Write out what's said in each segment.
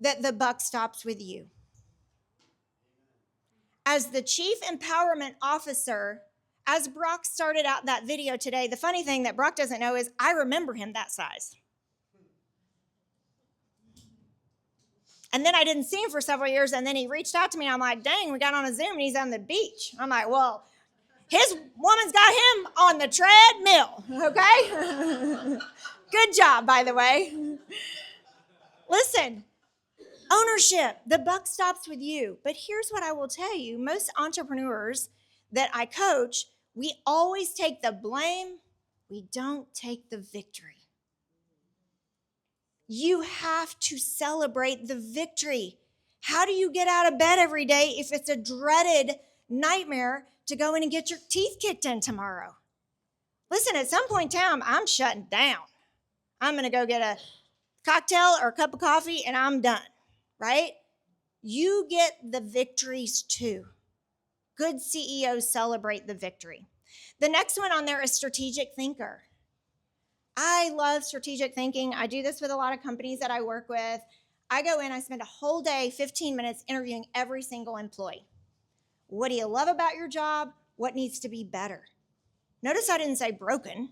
that the buck stops with you. As the Chief Empowerment Officer, as Brock started out that video today, the funny thing that Brock doesn't know is I remember him that size. And then I didn't see him for several years, and then he reached out to me, and I'm like, dang, we got on a Zoom, and he's on the beach. I'm like, well, his woman's got him on the treadmill, okay? Good job, by the way. Listen, ownership, the buck stops with you. But here's what I will tell you. Most entrepreneurs that I coach, we always take the blame. We don't take the victory. You have to celebrate the victory. How do you get out of bed every day if it's a dreaded nightmare to go in and get your teeth kicked in tomorrow? Listen, at some point in time, I'm shutting down. I'm going to go get a cocktail or a cup of coffee and I'm done, right? You get the victories too. Good CEOs celebrate the victory. The next one on there is strategic thinker. I love strategic thinking. I do this with a lot of companies that I work with. I go in, I spend a whole day, 15 minutes interviewing every single employee. What do you love about your job? What needs to be better? Notice I didn't say broken.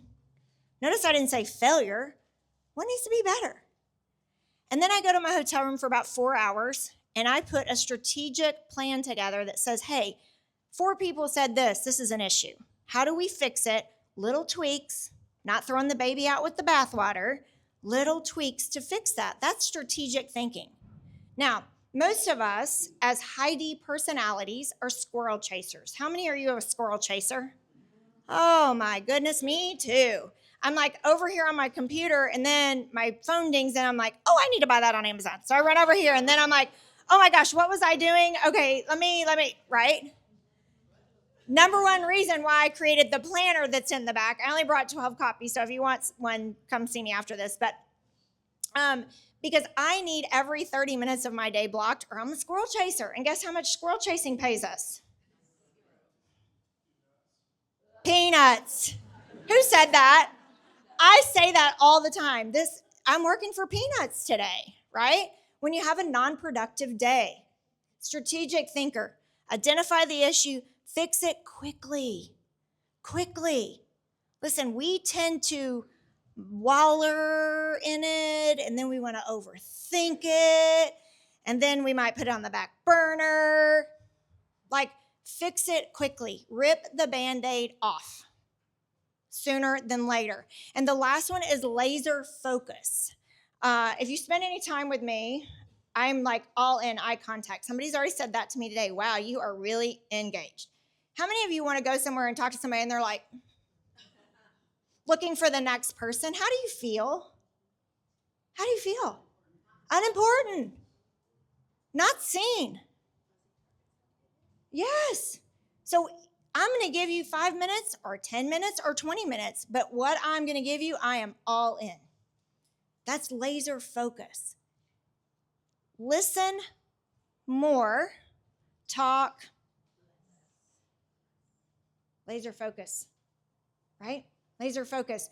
Notice I didn't say failure. What needs to be better? And then I go to my hotel room for about 4 hours and I put a strategic plan together that says, hey, 4 people said this is an issue. How do we fix it? Little tweaks, not throwing the baby out with the bathwater, little tweaks to fix that. That's strategic thinking. Now, most of us as high D personalities are squirrel chasers. How many are you a squirrel chaser? Oh my goodness, me too. I'm like over here on my computer and then my phone dings and I'm like, oh, I need to buy that on Amazon. So I run over here and then I'm like, oh my gosh, what was I doing? Okay, let me, right? Number one reason why I created the planner that's in the back. I only brought 12 copies, so if you want one, come see me after this. But because I need every 30 minutes of my day blocked or I'm a squirrel chaser. And guess how much squirrel chasing pays us? Peanuts. Who said that? I say that all the time. I'm working for peanuts today, right? When you have a non-productive day. Strategic thinker. Identify the issue. Fix it quickly. Quickly. Listen, we tend to waller in it, and then we want to overthink it, and then we might put it on the back burner. Like, fix it quickly. Rip the Band-Aid off sooner than later. And the last one is laser focus. If you spend any time with me, I'm like all in eye contact. Somebody's already said that to me today. Wow, you are really engaged. How many of you want to go somewhere and talk to somebody and they're like looking for the next person? How do you feel? How do you feel? Unimportant. Not seen. Yes. So I'm going to give you 5 minutes or 10 minutes or 20 minutes, but what I'm going to give you, I am all in. That's laser focus. Listen more, talk. Laser focus, right? Laser focus.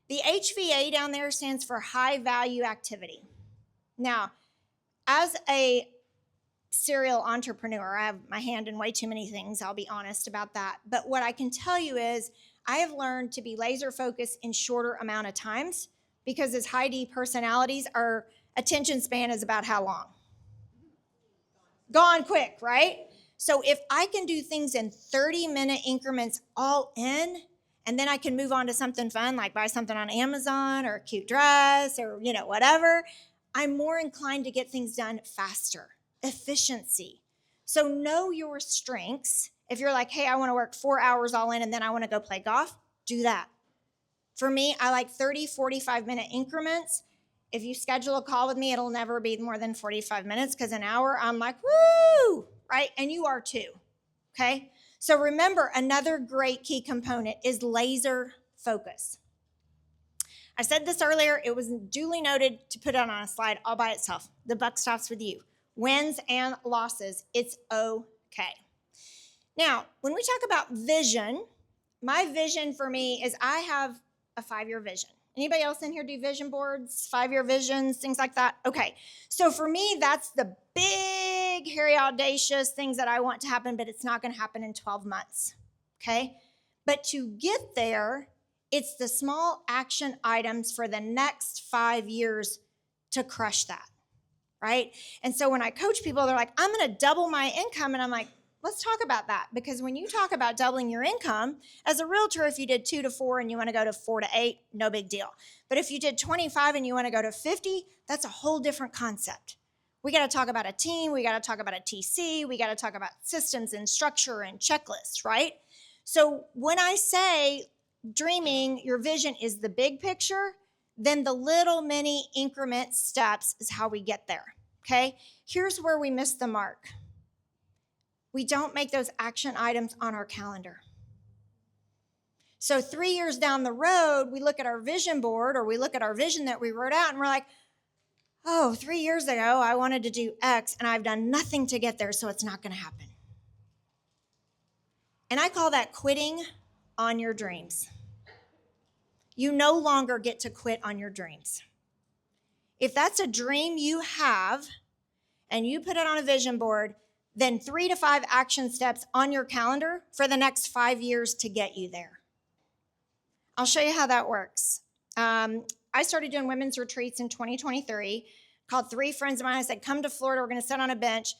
The HVA down there stands for high value activity. Now, as a serial entrepreneur, I have my hand in way too many things, I'll be honest about that. But what I can tell you is I have learned to be laser focused in shorter amount of times because as high D personalities, our attention span is about how long? Gone quick, right? So if I can do things in 30-minute increments all in, and then I can move on to something fun, like buy something on Amazon or a cute dress or, whatever, I'm more inclined to get things done faster. Efficiency. So know your strengths. If you're like, hey, I want to work 4 hours all in and then I want to go play golf, do that. For me, I like 30, 45-minute increments. If you schedule a call with me, it'll never be more than 45 minutes because an hour, I'm like, woo, right? And you are too, okay? So remember, another great key component is laser focus. I said this earlier. It was duly noted to put it on a slide all by itself. The buck stops with you. Wins and losses, it's okay. Now, when we talk about vision, my vision for me is I have a 5-year vision. Anybody else in here do vision boards, 5-year visions, things like that? Okay. So for me, that's the big, hairy, audacious things that I want to happen, but it's not going to happen in 12 months. Okay. But to get there, it's the small action items for the next 5 years to crush that. Right. And so when I coach people, they're like, I'm going to double my income. And I'm like, let's talk about that, because when you talk about doubling your income, as a realtor, if you did 2 to 4 and you want to go to 4 to 8, no big deal. But if you did 25 and you want to go to 50, that's a whole different concept. We got to talk about a team. We got to talk about a TC. We got to talk about systems and structure and checklists, right? So when I say dreaming, your vision is the big picture, then the little mini increment steps is how we get there, okay? Here's where we miss the mark. We don't make those action items on our calendar. So 3 years down the road, we look at our vision board, or we look at our vision that we wrote out, and we're like, oh, 3 years ago, I wanted to do X, and I've done nothing to get there, so it's not going to happen. And I call that quitting on your dreams. You no longer get to quit on your dreams. If that's a dream you have, and you put it on a vision board, then 3 to 5 action steps on your calendar for the next 5 years to get you there. I'll show you how that works. I started doing women's retreats in 2023, called 3 friends of mine. I said, come to Florida, we're gonna sit on a bench.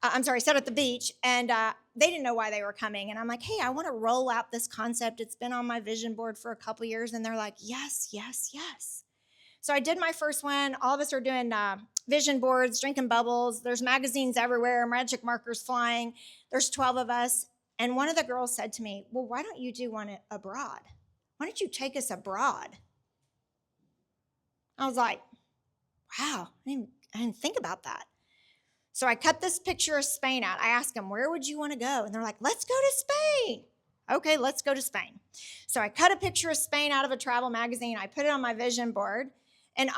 Sit at the beach. And they didn't know why they were coming. And I'm like, hey, I wanna roll out this concept. It's been on my vision board for a couple years. And they're like, yes, yes, yes. So I did my first one. All of us are doing vision boards, drinking bubbles. There's magazines everywhere, magic markers flying. There's 12 of us. And one of the girls said to me, well, why don't you do one abroad? Why don't you take us abroad? I was like, wow, I didn't think about that. So I cut this picture of Spain out. I asked them, where would you want to go? And they're like, let's go to Spain. Okay, let's go to Spain. So I cut a picture of Spain out of a travel magazine. I put it on my vision board. And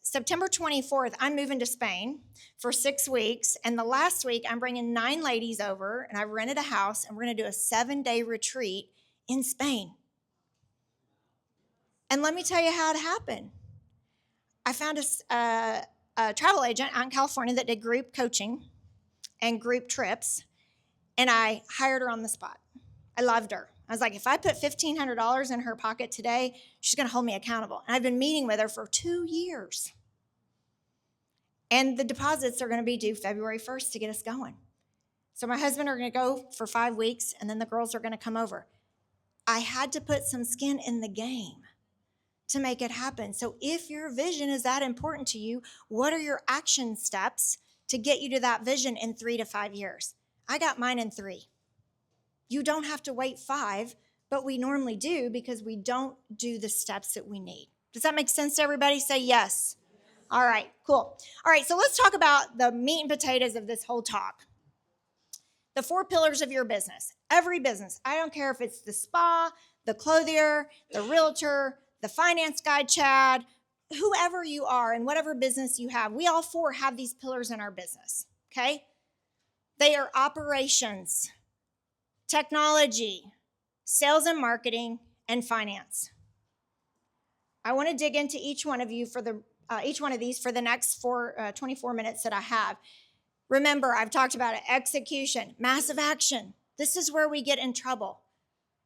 September 24th, I'm moving to Spain for 6 weeks. And the last week, I'm bringing 9 ladies over, and I've rented a house, and we're going to do a 7-day retreat in Spain. And let me tell you how it happened. I found a travel agent out in California that did group coaching and group trips, and I hired her on the spot. I loved her. I was like, if I put $1,500 in her pocket today, she's going to hold me accountable. And I've been meeting with her for 2 years. And the deposits are going to be due February 1st to get us going. So my husband are going to go for 5 weeks, and then the girls are going to come over. I had to put some skin in the game to make it happen. So if your vision is that important to you, what are your action steps to get you to that vision in 3 to 5 years? I got mine in 3. You don't have to wait 5, but we normally do because we don't do the steps that we need. Does that make sense to everybody? Say yes. All right, cool. All right, so let's talk about the meat and potatoes of this whole talk. The 4 pillars of your business. Every business, I don't care if it's the spa, the clothier, the realtor, the finance guy, Chad, whoever you are and whatever business you have, we all 4 have these pillars in our business, okay? They are operations, technology, sales and marketing, and finance. I want to dig into each one of these for the next 24 minutes that I have. Remember, I've talked about it, execution, massive action. This is where we get in trouble.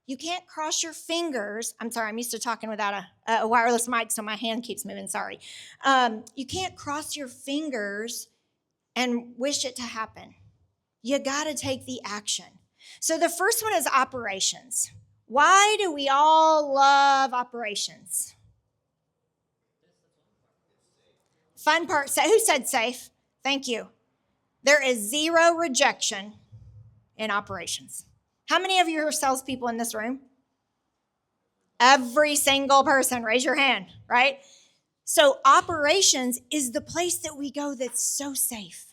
You can't cross your fingers. I'm sorry, I'm used to talking without a wireless mic, so my hand keeps moving, sorry. You can't cross your fingers and wish it to happen. You got to take the action. So the first one is operations. Why do we all love operations? Fun part, who said safe? Thank you. There is 0 rejection in operations. How many of you are salespeople in this room? Every single person, raise your hand, right? So operations is the place that we go that's so safe.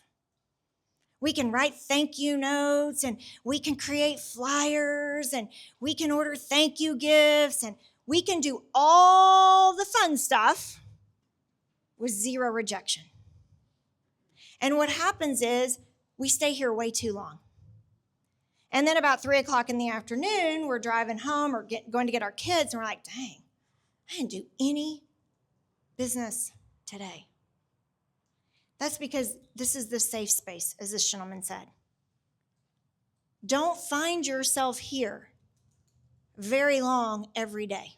We can write thank you notes, and we can create flyers, and we can order thank you gifts, and we can do all the fun stuff with 0 rejection. And what happens is we stay here way too long. And then about 3 o'clock in the afternoon, we're driving home or going to get our kids, and we're like, dang, I didn't do any business today. That's because this is the safe space, as this gentleman said. Don't find yourself here very long every day.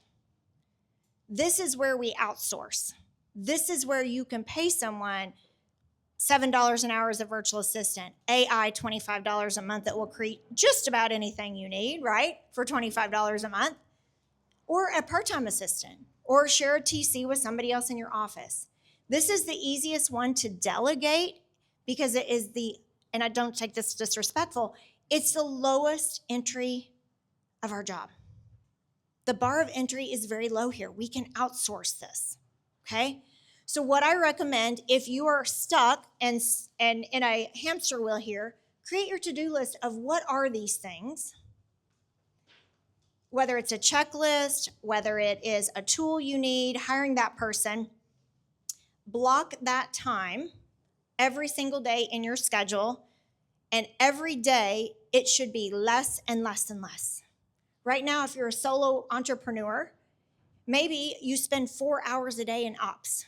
This is where we outsource. This is where you can pay someone $7 an hour as a virtual assistant, AI $25 a month that will create just about anything you need, right? For $25 a month, or a part-time assistant, or share a TC with somebody else in your office. This is the easiest one to delegate because it is and I don't take this disrespectful, it's the lowest entry of our job. The bar of entry is very low here. We can outsource this, okay? So what I recommend, if you are stuck and in a hamster wheel here, create your to-do list of what are these things, whether it's a checklist, whether it is a tool you need, hiring that person. Block that time every single day in your schedule, and every day it should be less and less and less. Right now, if you're a solo entrepreneur, maybe you spend 4 hours a day in ops.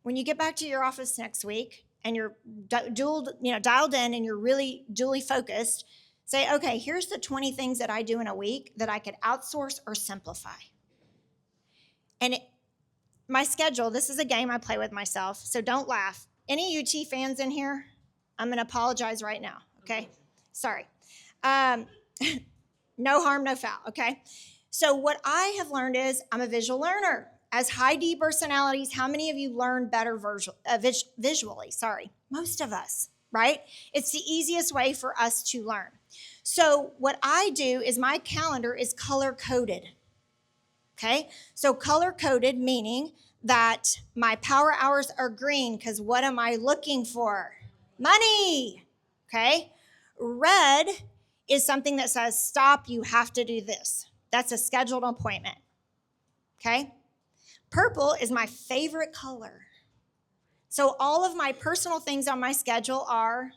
When you get back to your office next week and you're dialed in and you're really duly focused, say, okay, here's the 20 things that I do in a week that I could outsource or simplify. And my schedule, this is a game I play with myself, so don't laugh. Any UT fans in here? I'm going to apologize right now, okay? Sorry. No harm, no foul, okay? So what I have learned is I'm a visual learner. As high D personalities, how many of you learn better visually? Most of us, right? It's the easiest way for us to learn. So what I do is my calendar is color-coded, okay? So color-coded meaning that my power hours are green because what am I looking for? Money, okay? Red is something that says, stop, you have to do this. That's a scheduled appointment, okay? Purple is my favorite color. So all of my personal things on my schedule are,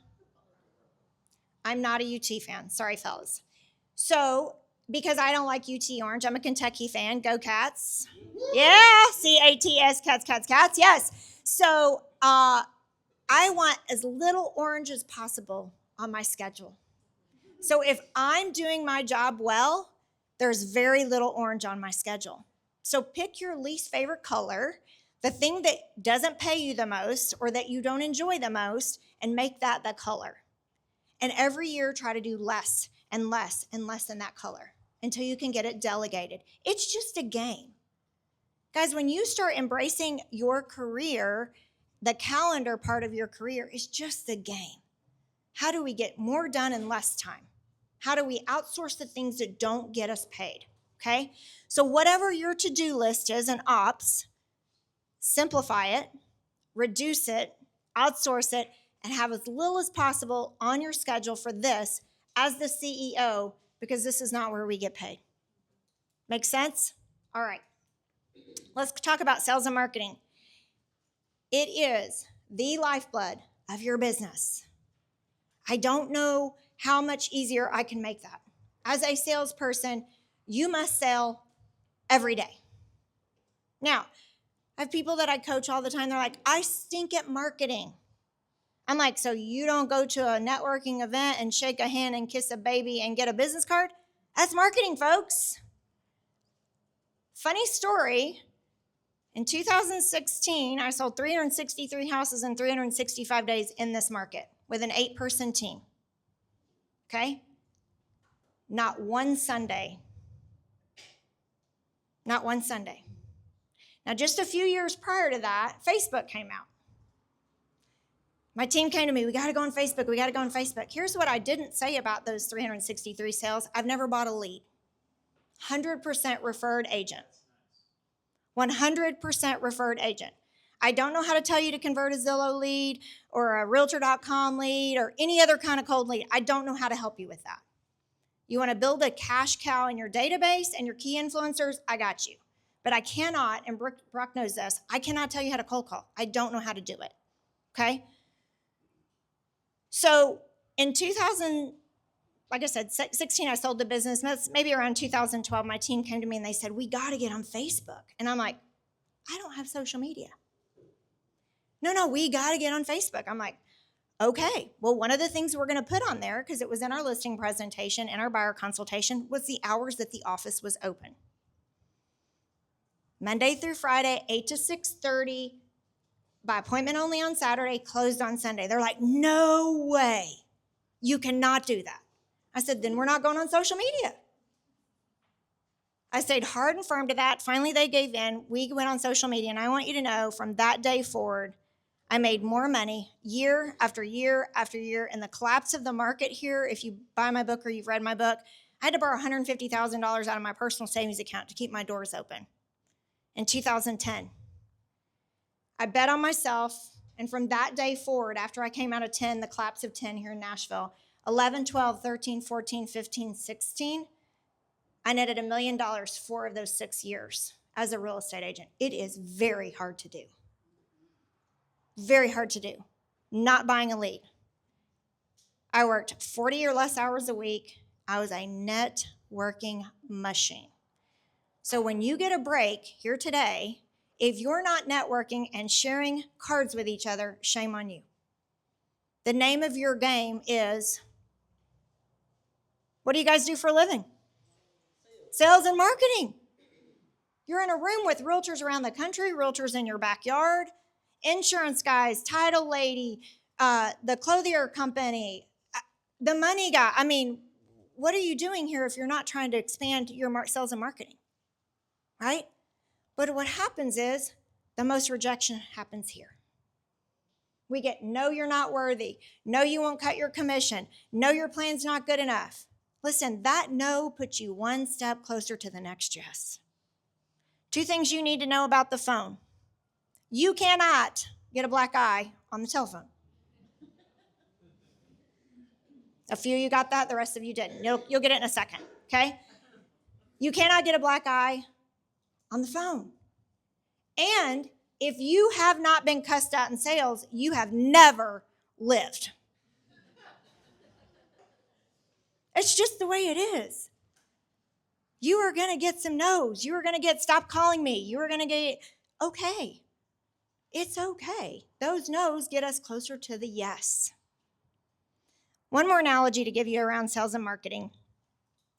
I'm not a UT fan. Sorry, fellas. So because I don't like UT Orange, I'm a Kentucky fan. Go Cats. Yeah, C-A-T-S, cats, yes. So I want as little orange as possible on my schedule. So if I'm doing my job well, there's very little orange on my schedule. So pick your least favorite color, the thing that doesn't pay you the most or that you don't enjoy the most, and make that the color. And every year try to do less and less and less in that color until you can get it delegated. It's just a game. Guys, when you start embracing your career, the calendar part of your career is just the game. How do we get more done in less time? How do we outsource the things that don't get us paid? Okay? So whatever your to-do list is in ops, simplify it, reduce it, outsource it, and have as little as possible on your schedule for this as the CEO, because this is not where we get paid. Make sense? All right. Let's talk about sales and marketing. It is the lifeblood of your business. I don't know how much easier I can make that. As a salesperson, you must sell every day. Now, I have people that I coach all the time. They're like, I stink at marketing. I'm like, so you don't go to a networking event and shake a hand and kiss a baby and get a business card? That's marketing, folks. Funny story. In 2016, I sold 363 houses in 365 days in this market with an 8-person team. Okay? Not one Sunday. Not one Sunday. Now, just a few years prior to that, Facebook came out. My team came to me, we got to go on Facebook. Here's what I didn't say about those 363 sales. I've never bought a lead. 100% referred agent. 100% referred agent. I don't know how to tell you to convert a Zillow lead or a Realtor.com lead or any other kind of cold lead. I don't know how to help you with that. You want to build a cash cow in your database and your key influencers? I got you. But I cannot, and Brock knows this, I cannot tell you how to cold call. I don't know how to do it, okay? So in 2000, like I said, 16, I sold the business. Maybe around 2012, my team came to me and they said, we got to get on Facebook. And I'm like, I don't have social media. No, we got to get on Facebook. I'm like, okay. Well, one of the things we're going to put on there, because it was in our listing presentation and our buyer consultation, was the hours that the office was open. Monday through Friday, 8 to 6:30, by appointment only on Saturday, closed on Sunday. They're like, no way. You cannot do that. I said, then we're not going on social media. I stayed hard and firm to that. Finally, they gave in. We went on social media, and I want you to know from that day forward, I made more money year after year after year. In the collapse of the market here, if you buy my book or you've read my book, I had to borrow $150,000 out of my personal savings account to keep my doors open. In 2010, I bet on myself, and from that day forward, after I came out of 10, the collapse of 10 here in Nashville, 11, 12, 13, 14, 15, 16, I netted $1 million 4 of those 6 years as a real estate agent. It is very hard to do. Very hard to do. Not buying a lead. I worked 40 or less hours a week. I was a networking machine. So when you get a break here today, if you're not networking and sharing cards with each other, shame on you. The name of your game is, what do you guys do for a living? Sales and marketing. You're in a room with realtors around the country, realtors in your backyard, insurance guys, title lady, the clothier company, the money guy. I mean, what are you doing here if you're not trying to expand your sales and marketing, right? But what happens is the most rejection happens here. We get, no, you're not worthy. No, you won't cut your commission. No, your plan's not good enough. Listen, that no puts you one step closer to the next yes. 2 things you need to know about the phone. You cannot get a black eye on the telephone. A few of you got that, the rest of you didn't. You'll get it in a second, okay? You cannot get a black eye on the phone. And if you have not been cussed out in sales, you have never lived. It's just the way it is. You are going to get some no's. You are going to get, stop calling me. You are going to get, okay. It's okay. Those no's get us closer to the yes. One more analogy to give you around sales and marketing.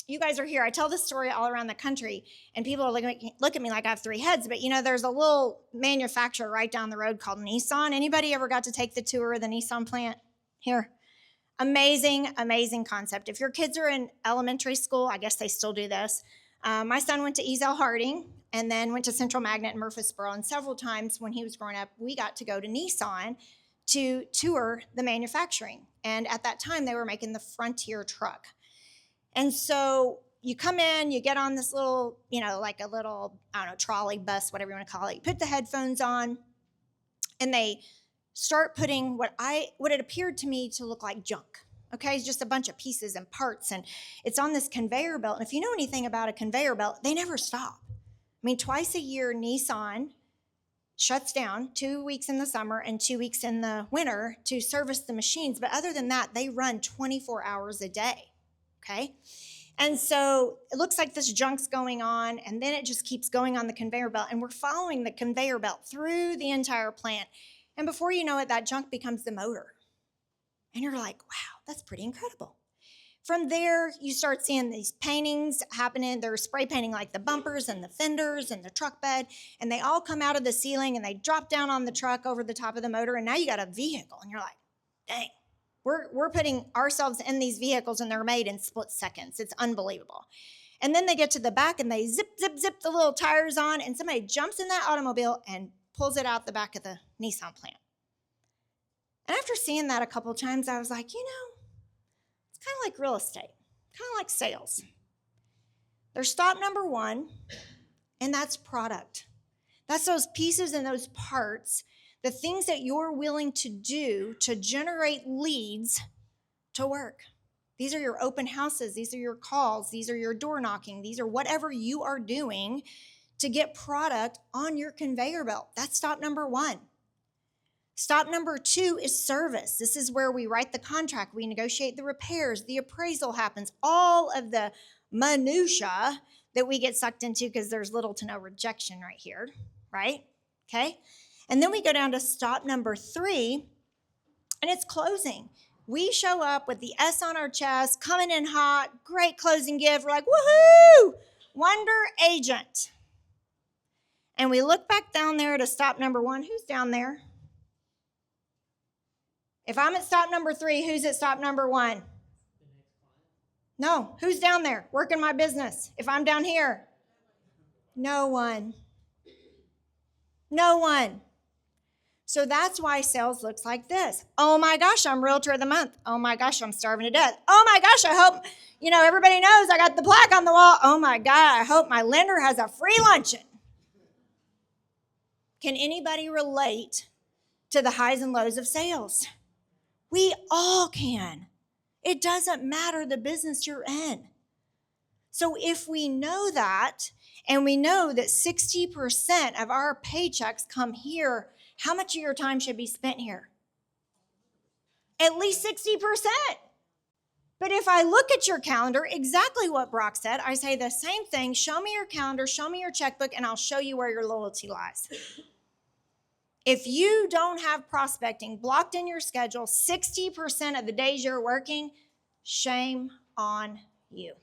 You guys are here. I tell this story all around the country, and people look at me like I have 3 heads. But, there's a little manufacturer right down the road called Nissan. Anybody ever got to take the tour of the Nissan plant here? Amazing, amazing concept. If your kids are in elementary school, I guess they still do this. My son went to Ezel Harding and then went to Central Magnet in Murfreesboro. And several times when he was growing up, we got to go to Nissan to tour the manufacturing. And at that time, they were making the Frontier truck. And so you come in, you get on this little, like a little, trolley bus, whatever you want to call it. You put the headphones on, and they start putting what it appeared to me to look like junk. Okay, it's just a bunch of pieces and parts, and it's on this conveyor belt. And if you know anything about a conveyor belt, they never stop. I mean, twice a year, Nissan shuts down 2 weeks in the summer and 2 weeks in the winter to service the machines. But other than that, they run 24 hours a day. Okay, and so it looks like this junk's going on, and then it just keeps going on the conveyor belt, and we're following the conveyor belt through the entire plant. And before you know it, that junk becomes the motor. And you're like, wow, that's pretty incredible. From there, you start seeing these paintings happening. They're spray painting like the bumpers and the fenders and the truck bed, and they all come out of the ceiling, and they drop down on the truck over the top of the motor, and now you got a vehicle, and you're like, dang. We're putting ourselves in these vehicles, and they're made in split seconds. It's unbelievable. And then they get to the back, and they zip the little tires on, and somebody jumps in that automobile and pulls it out the back of the Nissan plant. And after seeing that a couple of times, I was like, it's kind of like real estate, kind of like sales. There's stop number 1, and that's product. That's those pieces and those parts, the things that you're willing to do to generate leads to work. These are your open houses. These are your calls. These are your door knocking. These are whatever you are doing to get product on your conveyor belt. That's stop number 1. Stop number 2 is service. This is where we write the contract, we negotiate the repairs, the appraisal happens, all of the minutia that we get sucked into because there's little to no rejection right here, right? Okay. And then we go down to stop number 3, and it's closing. We show up with the S on our chest, coming in hot, great closing gift. We're like, woohoo, wonder agent. And we look back down there to stop number 1. Who's down there? If I'm at stop number 3, who's at stop number 1? No, who's down there working my business? If I'm down here, no one. No one. So that's why sales looks like this. Oh my gosh, I'm realtor of the month. Oh my gosh, I'm starving to death. Oh my gosh, I hope, everybody knows I got the plaque on the wall. Oh my God, I hope my lender has a free luncheon. Can anybody relate to the highs and lows of sales? We all can. It doesn't matter the business you're in. So if we know that, and we know that 60% of our paychecks come here, how much of your time should be spent here? At least 60%. But if I look at your calendar, exactly what Brock said, I say the same thing. Show me your calendar, show me your checkbook, and I'll show you where your loyalty lies. If you don't have prospecting blocked in your schedule 60% of the days you're working, shame on you.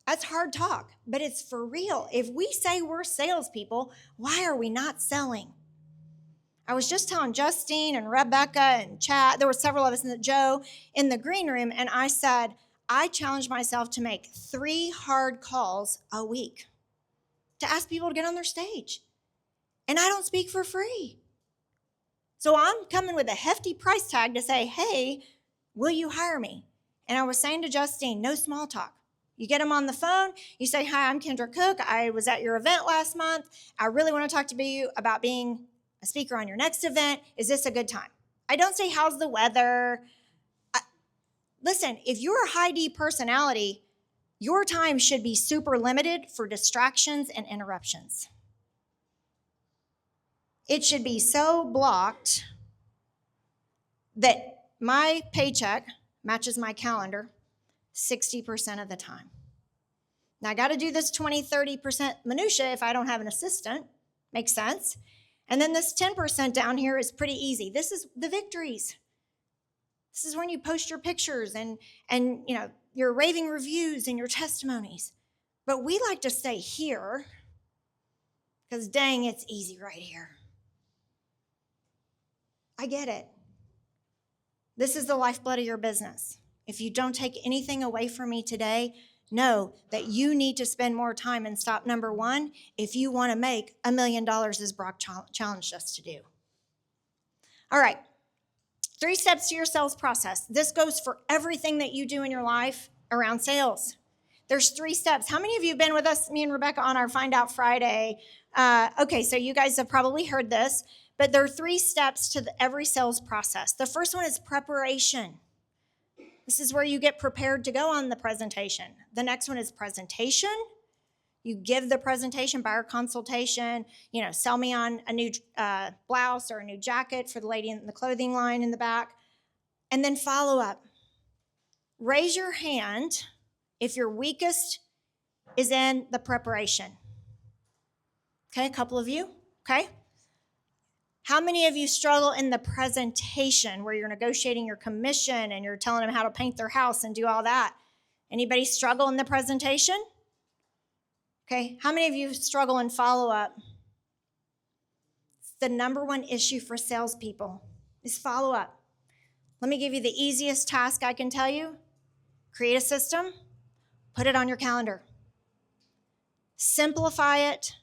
That's hard talk, but it's for real. If we say we're salespeople, why are we not selling? I was just telling Justine and Rebecca and Chad, there were several of us Joe in the green room, and I said, I challenged myself to make 3 hard calls a week to ask people to get on their stage. And I don't speak for free. So I'm coming with a hefty price tag to say, hey, will you hire me? And I was saying to Justine, no small talk. You get them on the phone, you say, hi, I'm Kendra Cook. I was at your event last month. I really want to talk to you about being a speaker on your next event. Is this a good time? I don't say, how's the weather? Listen, if you're a high D personality, your time should be super limited for distractions and interruptions. It should be so blocked that my paycheck matches my calendar 60% of the time. Now, I got to do this 20, 30% minutia if I don't have an assistant. Makes sense. And then this 10% down here is pretty easy. This is the victories. This is when you post your pictures and your raving reviews and your testimonies. But we like to stay here because dang, it's easy right here. I get it. This is the lifeblood of your business. If you don't take anything away from me today, know that you need to spend more time in stop number 1 if you want to make $1 million as Brock challenged us to do. All right. 3 steps to your sales process. This goes for everything that you do in your life around sales. There's 3 steps. How many of you have been with us, me and Rebecca, on our Find Out Friday? Okay, so you guys have probably heard this, but there are 3 steps to every sales process. The first one is preparation. This is where you get prepared to go on the presentation. The next one is presentation. You give the presentation, buyer consultation, sell me on a new blouse or a new jacket for the lady in the clothing line in the back. And then follow up. Raise your hand if your weakest is in the preparation. Okay, a couple of you, okay? How many of you struggle in the presentation where you're negotiating your commission and you're telling them how to paint their house and do all that? Anybody struggle in the presentation? Okay, how many of you struggle in follow-up? It's the number one issue for salespeople is follow-up. Let me give you the easiest task I can tell you. Create a system, put it on your calendar. Simplify it,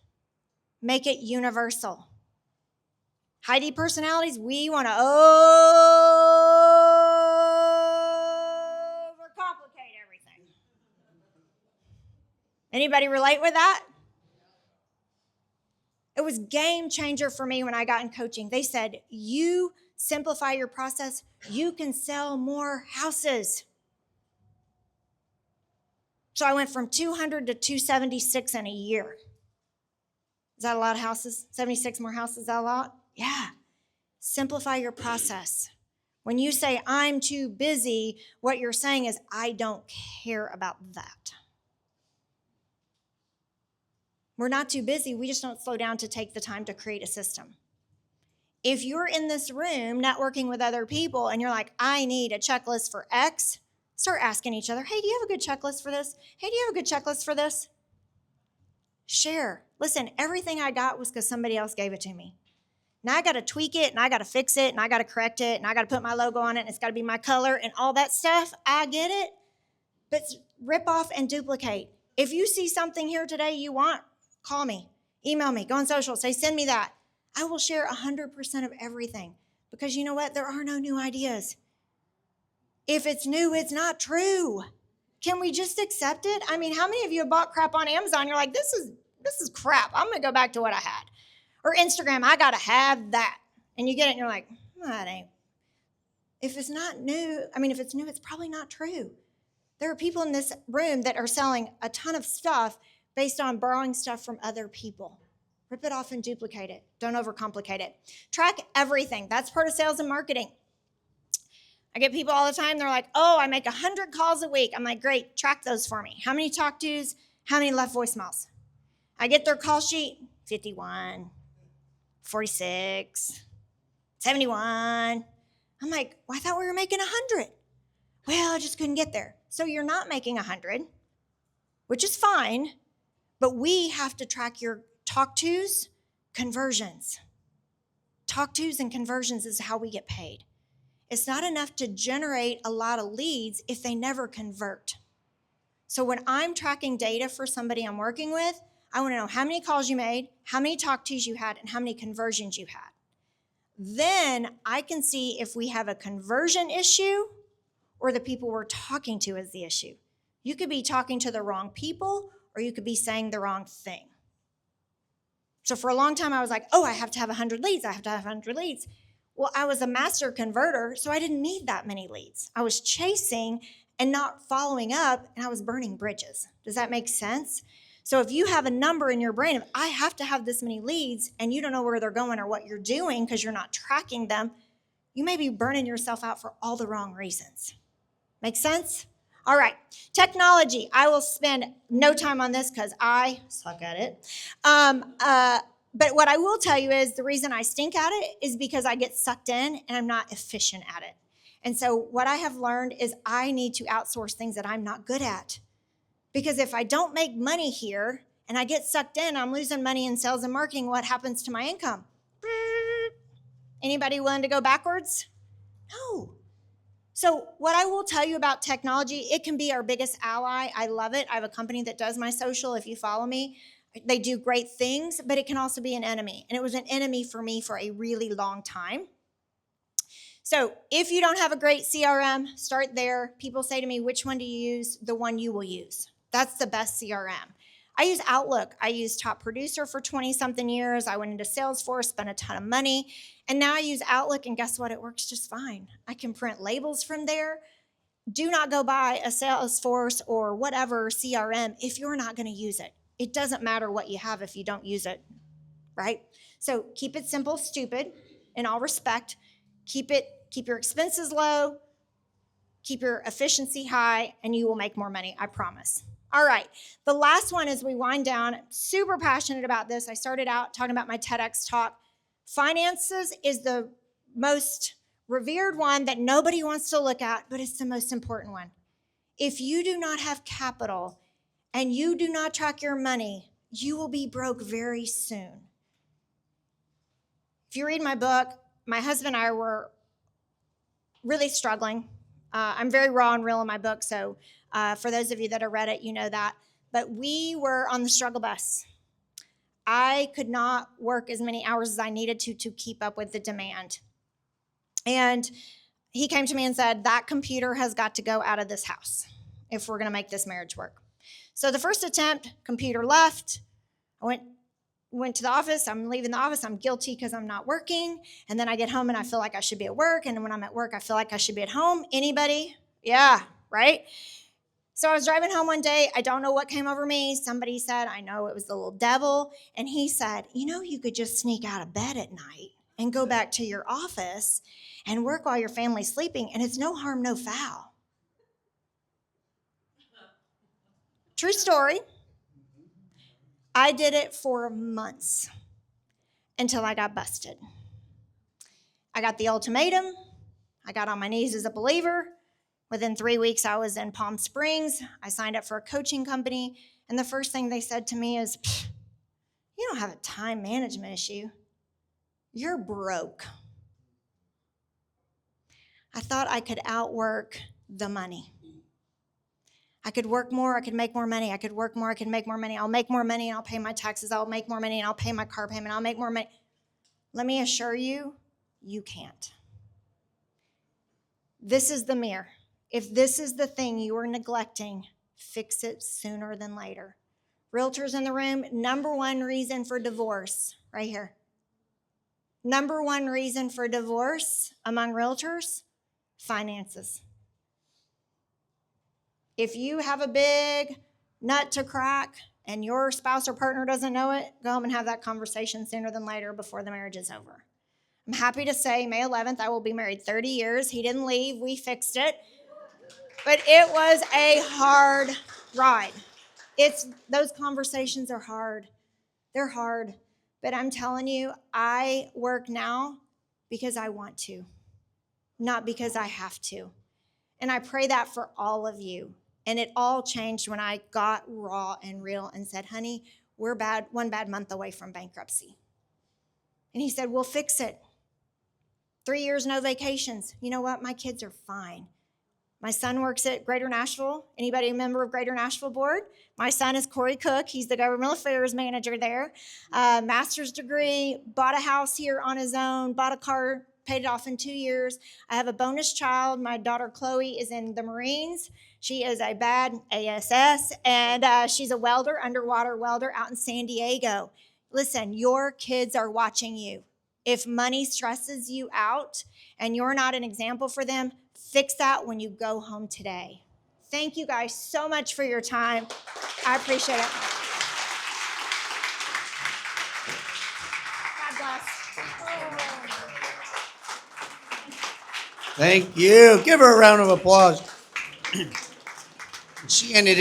make it universal. High D personalities, we want to overcomplicate everything. Anybody relate with that? It was game changer for me when I got in coaching. They said, you simplify your process, you can sell more houses. So I went from 200 to 276 in a year. Is that a lot of houses? 76 more houses, is that a lot? Yeah. Simplify your process. When you say, I'm too busy, what you're saying is, I don't care about that. We're not too busy. We just don't slow down to take the time to create a system. If you're in this room networking with other people and you're like, I need a checklist for X, start asking each other, hey, do you have a good checklist for this? Hey, do you have a good checklist for this? Share. Listen, everything I got was because somebody else gave it to me. Now I got to tweak it, and I got to fix it, and I got to correct it, and I got to put my logo on it, and it's got to be my color and all that stuff. I get it. But rip off and duplicate. If you see something here today you want, call me, email me, go on social, say, send me that. I will share 100% of everything because you know what? There are no new ideas. If it's new, it's not true. Can we just accept it? I mean, how many of you have bought crap on Amazon? You're like, this is crap. I'm going to go back to what I had. Or Instagram, I got to have that. And you get it and you're like, that ain't. If it's not new, if it's new, it's probably not true. There are people in this room that are selling a ton of stuff based on borrowing stuff from other people. Rip it off and duplicate it. Don't overcomplicate it. Track everything. That's part of sales and marketing. I get people all the time, they're like, oh, I make 100 calls a week. I'm like, great, track those for me. How many talk-tos? How many left voicemails? I get their call sheet, 51, 46, 71. I'm like, well, I thought we were making 100. Well, I just couldn't get there. So you're not making 100, which is fine, but we have to track your talk-tos, conversions. Talk-tos and conversions is how we get paid. It's not enough to generate a lot of leads if they never convert. So when I'm tracking data for somebody I'm working with, I want to know how many calls you made, how many talk-tos you had, and how many conversions you had. Then I can see if we have a conversion issue or the people we're talking to is the issue. You could be talking to the wrong people or you could be saying the wrong thing. So for a long time, I was like, oh, I have to have 100 leads. I have to have 100 leads. Well, I was a master converter, so I didn't need that many leads. I was chasing and not following up, and I was burning bridges. Does that make sense? So if you have a number in your brain of, I have to have this many leads, and you don't know where they're going or what you're doing because you're not tracking them, you may be burning yourself out for all the wrong reasons. Make sense? All right. Technology. I will spend no time on this because I suck at it. But what I will tell you is the reason I stink at it is because I get sucked in and I'm not efficient at it. And so what I have learned is I need to outsource things that I'm not good at. Because if I don't make money here and I get sucked in, I'm losing money in sales and marketing, what happens to my income? Anybody willing to go backwards? No. So what I will tell you about technology, it can be our biggest ally. I love it. I have a company that does my social. If you follow me, they do great things, but it can also be an enemy. And it was an enemy for me for a really long time. So if you don't have a great CRM, start there. People say to me, which one do you use? The one you will use. That's the best CRM. I use Outlook. I used Top Producer for 20-something years. I went into Salesforce, spent a ton of money. And now I use Outlook, and guess what? It works just fine. I can print labels from there. Do not go buy a Salesforce or whatever CRM if you're not going to use it. It doesn't matter what you have if you don't use it, right? So keep it simple, stupid, in all respect. Keep your expenses low, keep your efficiency high, and you will make more money, I promise. All right, the last one as we wind down, I'm super passionate about this. I started out talking about my TEDx talk. Finances is the most revered one that nobody wants to look at, but it's the most important one. If you do not have capital and you do not track your money, you will be broke very soon. If you read my book, my husband and I were really struggling. I'm very raw and real in my book, so for those of you that have read it, you know that. But we were on the struggle bus. I could not work as many hours as I needed to keep up with the demand. And he came to me and said, that computer has got to go out of this house if we're going to make this marriage work. So the first attempt, computer left. I went to the office. I'm leaving the office. I'm guilty because I'm not working. And then I get home and I feel like I should be at work. And when I'm at work, I feel like I should be at home. Anybody? Yeah, right? So I was driving home one day. I don't know what came over me. Somebody said, I know it was the little devil. And he said, you could just sneak out of bed at night and go back to your office and work while your family's sleeping. And it's no harm, no foul. True story. I did it for months until I got busted. I got the ultimatum. I got on my knees as a believer. Within 3 weeks, I was in Palm Springs. I signed up for a coaching company. And the first thing they said to me is, you don't have a time management issue. You're broke. I thought I could outwork the money. I could work more, I could make more money. I could work more, I could make more money. I'll make more money and I'll pay my taxes. I'll make more money and I'll pay my car payment. I'll make more money. Let me assure you, you can't. This is the mirror. If this is the thing you are neglecting, fix it sooner than later. Realtors in the room, number one reason for divorce, right here. Number one reason for divorce among realtors, finances. If you have a big nut to crack and your spouse or partner doesn't know it, go home and have that conversation sooner than later before the marriage is over. I'm happy to say May 11th, I will be married 30 years. He didn't leave. We fixed it. But it was a hard ride. Those conversations are hard. They're hard. But I'm telling you, I work now because I want to, not because I have to. And I pray that for all of you. And it all changed when I got raw and real and said, honey, we're one bad month away from bankruptcy. And he said, we'll fix it. 3 years, no vacations. You know what? My kids are fine. My son works at Greater Nashville. Anybody a member of Greater Nashville Board? My son is Corey Cook. He's the government affairs manager there. Master's degree, bought a house here on his own, bought a car, paid it off in 2 years. I have a bonus child. My daughter Chloe is in the Marines. She is a bad ASS, and she's a welder, underwater welder out in San Diego. Listen, your kids are watching you. If money stresses you out and you're not an example for them, fix that when you go home today. Thank you guys so much for your time. I appreciate it. God bless. Thank you. Give her a round of applause. She ended it.